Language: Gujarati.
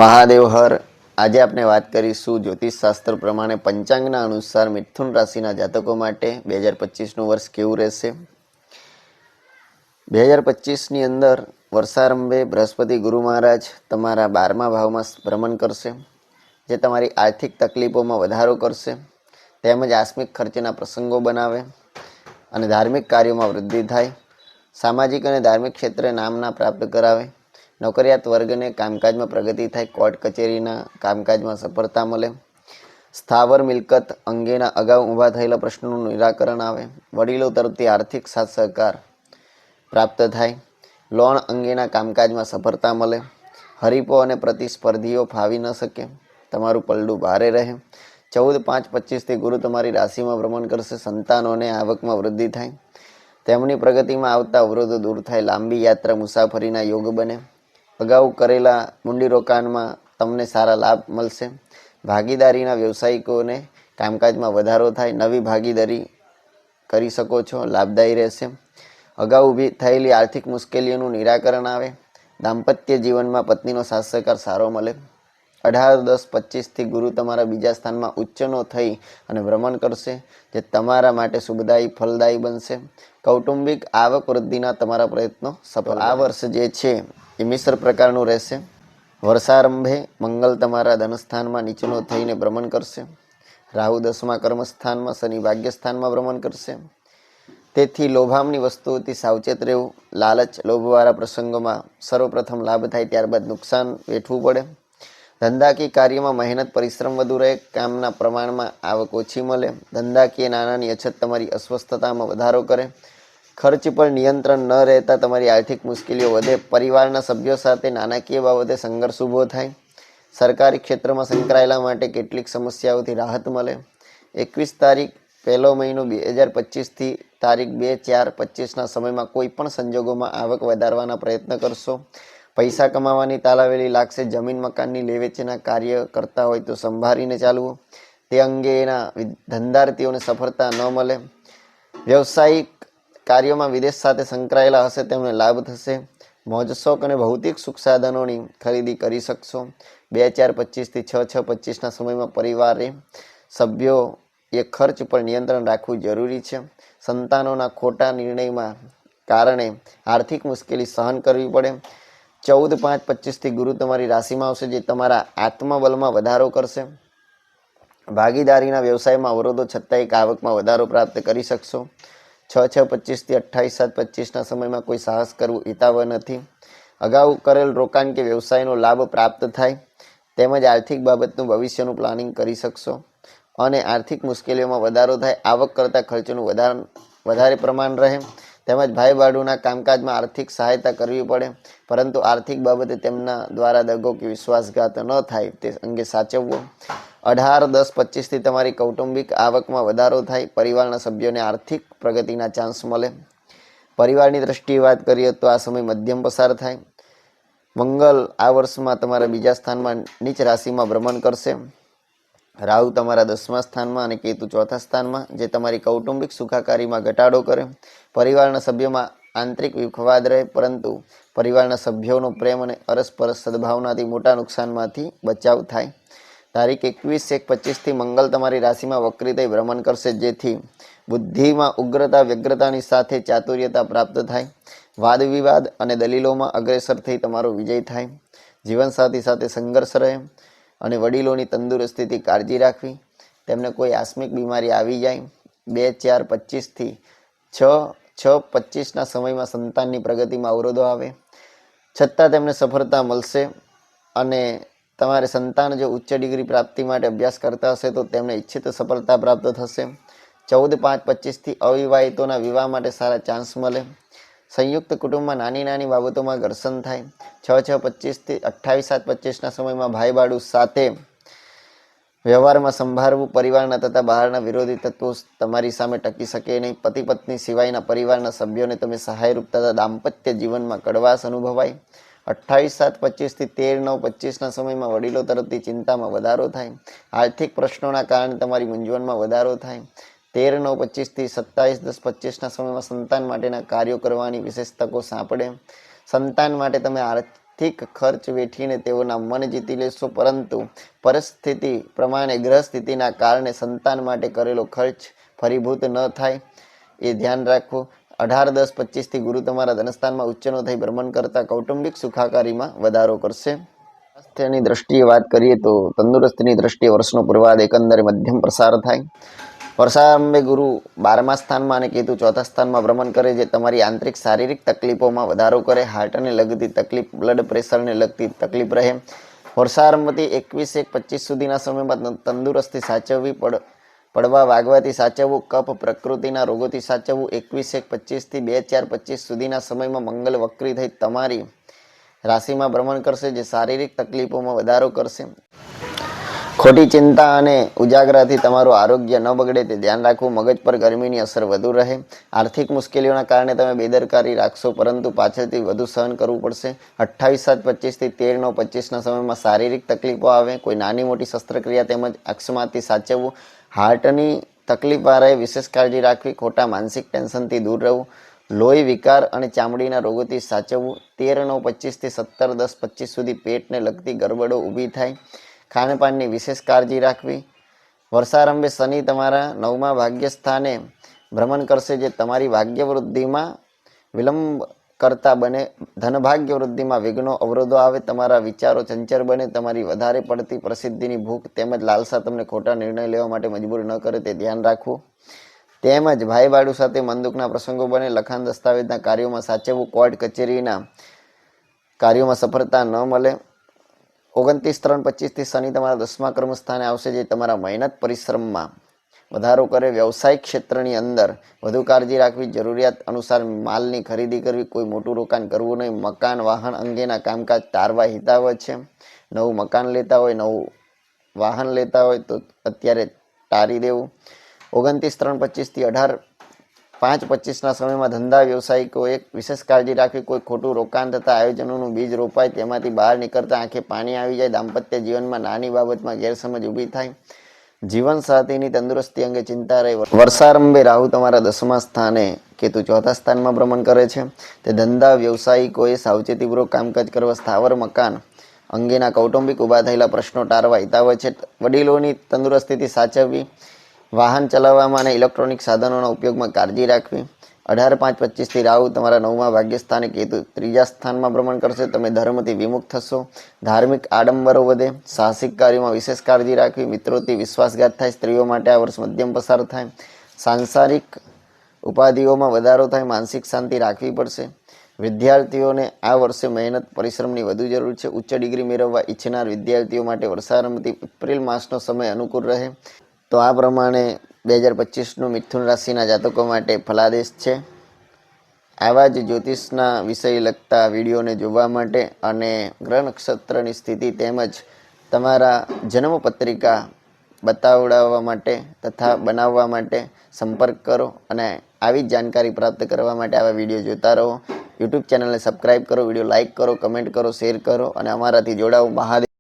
મહાદેવ હર. આજે આપણે વાત કરીશું જ્યોતિષ શાસ્ત્ર પ્રમાણે પંચાંગના અનુસાર મિથુન રાશિના જાતકો માટે 2025નું વર્ષ કેવું રહેશે. 2025ની અંદર વર્ષારંભે બૃહસ્પતિ ગુરુ મહારાજ તમારા 12મા ભાવમાં ભ્રમણ કરશે, જે તમારી આર્થિક તકલીફોમાં વધારો કરશે, તેમજ આકસ્મિક ખર્ચના પ્રસંગો બનાવે અને ધાર્મિક કાર્યોમાં વૃદ્ધિ થાય. સામાજિક અને ધાર્મિક ક્ષેત્રે નામના પ્રાપ્ત કરાવે. નોકરિયાત વર્ગને કામકાજમાં પ્રગતિ થાય. કોર્ટ કચેરીના કામકાજમાં સફળતા મળે. સ્થાવર મિલકત અંગેના અગાઉ ઊભા થયેલા પ્રશ્નોનું નિરાકરણ આવે. વડીલો તરફથી આર્થિક સાથ સહકાર પ્રાપ્ત થાય. લોન અંગેના કામકાજમાં સફળતા મળે. હરીફો અને પ્રતિસ્પર્ધીઓ ફાવી ન શકે. તમારું પલડું ભારે રહે. 14/5/25થી ગુરુ તમારી રાશિમાં ભ્રમણ કરશે. સંતાનોને આવકમાં વૃદ્ધિ થાય. તેમની પ્રગતિમાં આવતા અવરોધો દૂર થાય. લાંબી યાત્રા મુસાફરીના યોગ બને. અગાઉ કરેલા મૂડીરોકાણમાં તમને સારા લાભ મળશે. ભાગીદારીના વ્યવસાયિકોને કામકાજમાં વધારો થાય. નવી ભાગીદારી કરી શકો છો, લાભદાયી રહેશે. અગાઉ ઊભી થયેલી આર્થિક મુશ્કેલીઓનું નિરાકરણ આવે. દાંપત્ય જીવનમાં પત્નીનો સાથ સહકાર સારો મળે. 18/10/25થી ગુરુ તમારા બીજા સ્થાનમાં ઉચ્ચનો થઈ અને ભ્રમણ કરશે, જે તમારા માટે શુભદાયી ફલદાયી બનશે. કૌટુંબિક આવક વૃદ્ધિના તમારા પ્રયત્નો સફળ. આ વર્ષ જે છે એ મિશ્ર પ્રકારનું રહેશે. વર્ષારંભે મંગળ તમારા ધનસ્થાનમાં નીચનો થઈને ભ્રમણ કરશે. રાહુ 10મા કર્મસ્થાનમાં, શનિ ભાગ્યસ્થાનમાં ભ્રમણ કરશે. તેથી લોભામણી વસ્તુઓથી સાવચેત રહેવું. લાલચ લોભવાળા પ્રસંગોમાં સર્વપ્રથમ લાભ થાય, ત્યારબાદ નુકસાન વેઠવું પડે. ધંધાકીય કાર્યમાં મહેનત પરિશ્રમ વધુ રહે. કામના પ્રમાણમાં આવક ઓછી મળે. ધંધાકીય નાણાંની અછત તમારી અસ્વસ્થતામાં વધારો કરે. ખર્ચ પર નિયંત્રણ ન રહેતા તમારી આર્થિક મુશ્કેલીઓ વધે. પરિવારના સભ્યો સાથે નાણાકીય બાબતે સંઘર્ષ ઊભો થાય. સરકારી ક્ષેત્રમાં સંકળાયેલા માટે કેટલીક સમસ્યાઓથી રાહત મળે. 21 તારીખ 1લો મહિનો 2025થી તારીખ 2/4/25ના સમયમાં કોઈ પણ સંજોગોમાં આવક વધારવાના પ્રયત્ન કરશો. પૈસા કમાવાની તાલાવેલી લાગશે. જમીન મકાનની લેવેચના કાર્ય કરતા હોય તો સંભાળીને ચાલવું. તે અંગેના ધંધાર્થીઓને સફળતા ન મળે. વ્યવસાયિક કાર્યોમાં વિદેશ સાથે સંકળાયેલા હશે તેમને લાભ થશે. મોજશોખ અને ભૌતિક સુખ સાધનોની ખરીદી કરી શકશો. 2/4/25થી 6/6/25ના સમયમાં પરિવારે સભ્યોએ ખર્ચ પર નિયંત્રણ રાખવું જરૂરી છે. સંતાનોના ખોટા નિર્ણયમાં કારણે આર્થિક મુશ્કેલી સહન કરવી પડે. 14/5/25થી ગુરુ તમારી રાશિમાં આવશે, જે તમારા આત્મબળમાં વધારો કરશે. ભાગીદારીના વ્યવસાયમાં અવરોધો છતાં એક આવકમાં વધારો પ્રાપ્ત કરી શકશો. 6/6/25થી 28/7/25ના સમયમાં કોઈ સાહસ કરવું હિતાવહ નથી. અગાઉ કરેલ રોકાણ કે વ્યવસાયનો લાભ પ્રાપ્ત થાય. તેમજ આર્થિક બાબતનું ભવિષ્યનું પ્લાનિંગ કરી શકશો અને આર્થિક મુશ્કેલીઓમાં વધારો થાય. આવક કરતાં ખર્ચનું વધારે પ્રમાણ રહે. તેમજ ભાઈ બહેનોના કામકાજમાં આર્થિક સહાયતા કરવી પડે, પરંતુ આર્થિક બાબતે તેમના દ્વારા દગો કે વિશ્વાસઘાત ન થાય તે અંગે સાચવવો. 18/10/25થી તમારી કૌટુંબિક આવકમાં વધારો થાય. પરિવારના સભ્યોને આર્થિક પ્રગતિના ચાન્સ મળે. પરિવારની દ્રષ્ટિએ વાત કરીએ તો આ સમય મધ્યમ પસાર થાય. મંગળ આ વર્ષમાં તમારા બીજા સ્થાનમાં નીચ રાશિમાં ભ્રમણ કરશે. રાહુ તમારા 10મા સ્થાનમાં અને કેતુ 4થા સ્થાનમાં, જે તમારી કૌટુંબિક સુખાકારીમાં ઘટાડો કરે. પરિવારના સભ્યોમાં આંતરિક વિખવાદ રહે, પરંતુ પરિવારના સભ્યોનો પ્રેમ અને અરસપરસ સદભાવનાથી મોટા નુકસાનમાંથી બચાવ થાય. તારીખ 21/1/25થી મંગળ તમારી રાશિમાં વક્રી થઈ ભ્રમણ કરશે, જેથી બુદ્ધિમાં ઉગ્રતા વ્યગ્રતાની સાથે ચાતુર્યતા પ્રાપ્ત થાય. વાદ વિવાદ અને દલીલોમાં અગ્રેસર થઈ તમારો વિજય થાય. જીવનસાથી સાથે સંઘર્ષ રહે અને વડીલોની તંદુરસ્તીથી કાળજી રાખવી. તેમને કોઈ આકસ્મિક બીમારી આવી જાય. 2/4/25થી 6/6/25ના સમયમાં સંતાનની પ્રગતિમાં અવરોધો આવે, છતાં તેમને સફળતા મળશે. અને તમારે સંતાન જો ઉચ્ચ ડિગ્રી પ્રાપ્તિ માટે અભ્યાસ કરતા હશે તો તેમને ઈચ્છિત સફળતા પ્રાપ્ત થશે. 14/5/25થી અવિવાહિતોના વિવાહ માટે સારા ચાન્સ મળે. સંયુક્ત કુટુંબમાં નાની નાની બાબતોમાં ઘર્ષણ થાય. 6/6/25થી 28/7/25ના સમયમાં ભાઈ બાળુ સાથે વ્યવહારમાં સંભાળવું. પરિવારના તથા બહારના વિરોધી તત્વો તમારી સામે ટકી શકે નહીં. પતિ પત્ની સિવાયના પરિવારના સભ્યોને તમે સહાયરૂપ તથા દાંપત્ય જીવનમાં કડવાશ અનુભવાય. 28/7/25થી 13/9/25ના સમયમાં વડીલો તરફથી ચિંતામાં વધારો થાય. આર્થિક પ્રશ્નોના કારણે તમારી મૂંઝવણમાં વધારો થાય. 13/9/25થી 27/10/25ના સમયમાં સંતાન માટેના કાર્યો કરવાની વિશેષ તકો સાંપડે. સંતાન માટે તમે આર્થિક આર્થિક ખર્ચ વેઠીને તેઓના મન જીતી લેશો, પરંતુ પરિસ્થિતિ પ્રમાણે ગ્રહ સ્થિતિના કારણે સંતાન માટે કરેલો ખર્ચ ફરીભૂત ન થાય એ ધ્યાન રાખવું. 18-10-25 થી ગુરુ તમારા ધનસ્થાનમાં ઉચ્ચનો થઈ ભ્રમણ કરતા કૌટુંબિક સુખાકારીમાં વધારો કરશે. સ્વાસ્થ્યની દ્રષ્ટિએ વાત કરીએ તો તંદુરસ્તીની દ્રષ્ટિએ વર્ષનો પૂર્વાધ એકંદરે મધ્યમ પ્રસાર થાય. વર્ષારંભે ગુરુ 12મા સ્થાનમાં અને કેતુ 4થા સ્થાનમાં ભ્રમણ કરે, જે તમારી આંતરિક શારીરિક તકલીફોમાં વધારો કરે. હાર્ટને લગતી તકલીફ, બ્લડ પ્રેશરને લગતી તકલીફ રહે. વર્ષારંભથી 21-1-25 સુધીના સમયમાં તંદુરસ્તી સાચવવી, પડવા વાગવાથી સાચવવું, કફ પ્રકૃતિના રોગોથી સાચવવું. 21-1-25 થી 2-4-25 સુધીના સમયમાં મંગળ વક્રી થઈ તમારી રાશિમાં ભ્રમણ કરશે, જે શારીરિક તકલીફોમાં વધારો કરશે. ખોટી ચિંતા અને ઉજાગરાથી તમારું આરોગ્ય ન બગડે તે ધ્યાન રાખવું. મગજ પર ગરમીની અસર વધુ રહે. આર્થિક મુશ્કેલીઓના કારણે તમે બેદરકારી રાખશો, પરંતુ પાછળથી વધુ સહન કરવું પડશે. 28-7-25 થી 13-9-25ના સમયમાં શારીરિક તકલીફો આવે. કોઈ નાની મોટી શસ્ત્રક્રિયા તેમજ અકસ્માતથી સાચવવું. હાર્ટની તકલીફવાળાએ વિશેષ કાળજી રાખવી. ખોટા માનસિક ટેન્શનથી દૂર રહેવું. લોહી વિકાર અને ચામડીના રોગોથી સાચવવું. 13-9-25 થી 17-10-25 સુધી પેટને લગતી ગરબડો ઊભી થાય. ખાનપાનની વિશેષ કાળજી રાખવી. વર્ષારંભે શનિ તમારા 9મા ભાગ્ય સ્થાને ભ્રમણ કરશે, જે તમારી ભાગ્ય વૃદ્ધિમાં વિલંબ કરતા બને. ધનભાગ્ય વૃદ્ધિમાં વિઘ્નો અવરોધો આવે. તમારા વિચારો ચંચળ બને. તમારી વધારે પડતી પ્રસિદ્ધિની ભૂખ તેમજ લાલસા તમને ખોટા નિર્ણય લેવા માટે મજબૂર ન કરે તે ધ્યાન રાખવું. તેમજ ભાઈ બાળુ સાથે મનદુખના પ્રસંગો બને. લખાણ દસ્તાવેજના કાર્યોમાં સાચવવું. કોર્ટ કચેરીના કાર્યોમાં સફળતા ન મળે. 29-3-25 થી શનિ તમારા 10મા કર્મ સ્થાને આવશે, જે તમારા મહેનત પરિશ્રમમાં વધારો કરે. વ્યવસાયિક ક્ષેત્રની અંદર વધુ કાળજી રાખવી. જરૂરિયાત અનુસાર માલની ખરીદી કરવી. કોઈ મોટું રોકાણ કરવું નહીં. મકાન વાહન અંગેના કામકાજ ટાળવા હિતાવહ છે. નવું મકાન લેતા હોય, નવું વાહન લેતા હોય તો અત્યારે ટાળી દેવું. 29-3-25 થી 18-5-25ના સમયમાં ધંધા વ્યવસાયિકોએ વિશેષ કાળજી રાખવી. કોઈ ખોટું રોકાણ થતા આયોજનોનું બીજ રોપાય, તેમાંથી બહાર નીકળતા આંખે પાણી આવી જાય. દાંપત્ય જીવનમાં નાની બાબતમાં ગેરસમજ ઊભી થાય. જીવન સાથીની તંદુરસ્તી અંગે ચિંતા રહે. વર્ષારંભે રાહુ તમારા 10મા સ્થાને, કેતુ 4થા સ્થાનમાં ભ્રમણ કરે છે. તે ધંધા વ્યવસાયિકોએ સાવચેતીપૂર્વક કામકાજ કરવા. સ્થાવર મકાન અંગેના કૌટુંબિક ઊભા થયેલા પ્રશ્નો ટાળવા હિતાવહ છે. વડીલોની તંદુરસ્તીથી સાચવવી. વાહન ચલાવવામાં અને ઇલેક્ટ્રોનિક સાધનોના ઉપયોગમાં કાળજી રાખવી. 18-5-25 થી રાહુ તમારા 9મા ભાગ્ય સ્થાને, કેતુ 3જા સ્થાનમાં ભ્રમણ કરશે. તમે ધર્મથી વિમુખ થશો. ધાર્મિક આડંબરો વધે. સાહસિક કાર્યોમાં વિશેષ કાળજી રાખવી. મિત્રોથી વિશ્વાસઘાત થાય. સ્ત્રીઓ માટે આ વર્ષ મધ્યમ પસાર થાય. સાંસારિક ઉપાધિઓમાં વધારો થાય. માનસિક શાંતિ રાખવી પડશે. વિદ્યાર્થીઓને આ વર્ષે મહેનત પરિશ્રમની વધુ જરૂર છે. ઉચ્ચ ડિગ્રી મેળવવા ઈચ્છનાર વિદ્યાર્થીઓ માટે વર્ષારંભથી એપ્રિલ માસનો સમય અનુકૂળ રહે. તો આ પ્રમાણે 2025નું મિથુન રાશિના જાતકો માટે ફલાદેશ છે. આવા જ જ્યોતિષના વિષય લગતા વિડીયોને જોવા માટે અને ગ્રહ નક્ષત્રની સ્થિતિ તેમજ તમારા જન્મ પત્રિકા બતાવડાવવા માટે તથા બનાવવા માટે સંપર્ક કરો. અને આવી જ જાણકારી પ્રાપ્ત કરવા માટે આવા વિડીયો જોતા રહો. યુટ્યુબ ચેનલને સબસ્ક્રાઈબ કરો, વિડીયો લાઇક કરો, કમેન્ટ કરો, શેર કરો અને અમારાથી જોડાઓ. મહાદેવ.